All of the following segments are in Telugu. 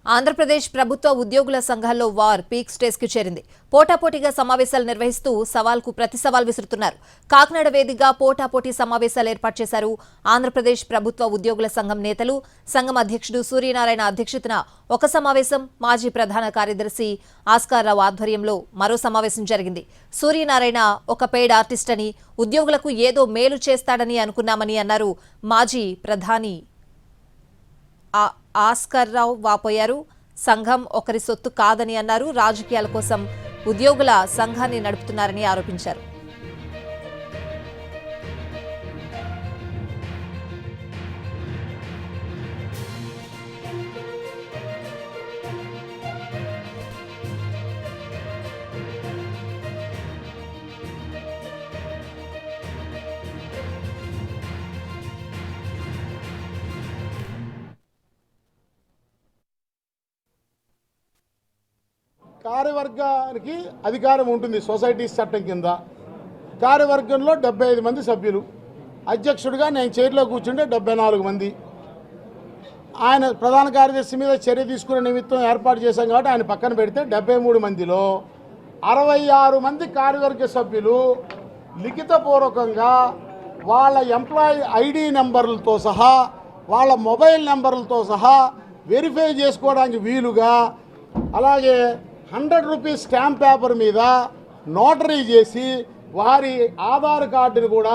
ఆంధ్రప్రదేశ్ ప్రభుత్వ ఉద్యోగుల సంఘాల్లో వార్ పీక్ స్టేజ్ కు చేరింది. పోటాపోటీగా సమావేశాలు నిర్వహిస్తూ సవాల్కు ప్రతి సవాల్ విసురుతున్నారు. కాకినాడ వేదికగా పోటాపోటీ సమావేశాలు ఏర్పాటు చేశారు. ఆంధ్రప్రదేశ్ ప్రభుత్వ ఉద్యోగుల సంఘం నేతలు. సంఘం అధ్యక్షుడు సూర్యనారాయణ అధ్యక్షతన ఒక సమావేశం, మాజీ ప్రధాన కార్యదర్శి ఆస్కార్ రావు ఆధ్వర్యంలో మరో సమావేశం జరిగింది. సూర్యనారాయణ ఒక పెయిడ్ ఆర్టిస్ట్ అని, ఉద్యోగులకు ఏదో మేలు చేస్తాడని అనుకున్నామని అన్నారు. మాజీ ప్రధాని ఆస్కార్ రావు వాపోయారు. సంఘం ఒకరి సొత్తు కాదని అన్నారు. రాజకీయాల కోసం ఉద్యోగుల సంఘాన్ని నడుపుతున్నారని ఆరోపించారు. కార్యవర్గానికి అధికారం ఉంటుంది. సొసైటీస్ చట్టం కింద కార్యవర్గంలో 75 మంది సభ్యులు. అధ్యక్షుడిగా నేను చైర్లో కూర్చుంటే 74 మంది. ఆయన ప్రధాన కార్యదర్శి మీద చర్య తీసుకునే నిమిత్తం ఏర్పాటు చేశాం కాబట్టి ఆయన పక్కన పెడితే 73 మందిలో 66 మంది కార్యవర్గ సభ్యులు లిఖితపూర్వకంగా వాళ్ళ ఎంప్లాయీ ఐడి నెంబర్లతో సహా, వాళ్ళ మొబైల్ నెంబర్లతో సహా వెరిఫై చేసుకోవడానికి వీలుగా, అలాగే 100 రూపీస్ స్టాంప్ పేపర్ మీద నోటరీ చేసి వారి ఆధార్ కార్డును కూడా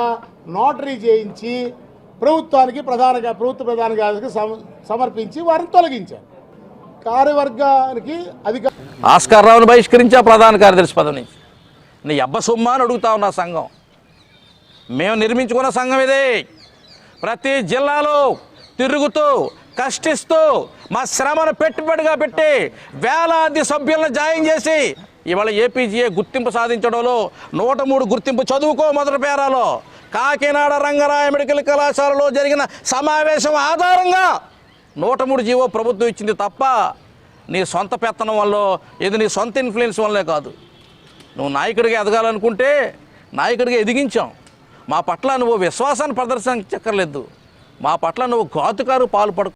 నోటరీ చేయించి ప్రభుత్వ ప్రధాన కార్యదర్శికి సమర్పించి వారిని తొలగించారు. కార్యవర్గానికి అధికారం. ఆస్కార్ రావును బహిష్కరించా ప్రధాన కార్యదర్శి పదవి నుంచి. నీ అబ్బ సొమ్మ అని అడుగుతా ఉన్నా. సంఘం మేము నిర్మించుకున్న సంఘం ఇదే. ప్రతి జిల్లాలో తిరుగుతూ కష్టిస్తూ మా శ్రమను పెట్టుబడిగా పెట్టి వేలాది సభ్యులను జాయిన్ చేసి ఇవాళ ఏపీజీఏ గుర్తింపు సాధించడంలో 103 గుర్తింపు. చదువుకో మొదటి పేరాలో కాకినాడ రంగరాయ మెడికల్ కళాశాలలో జరిగిన సమావేశం ఆధారంగా 103 జీవో ప్రభుత్వం ఇచ్చింది తప్ప నీ సొంత పెత్తనం వల్ల, ఇది నీ సొంత ఇన్ఫ్లుయెన్స్ వల్లే కాదు. నువ్వు నాయకుడిగా ఎదగాలనుకుంటే నాయకుడిగా ఎదిగించాం. మా పట్ల నువ్వు విశ్వాసాన్ని ప్రదర్శించక్కర్లేదు. మా పట్ల నువ్వు ఘాతుకారు పాల్పడు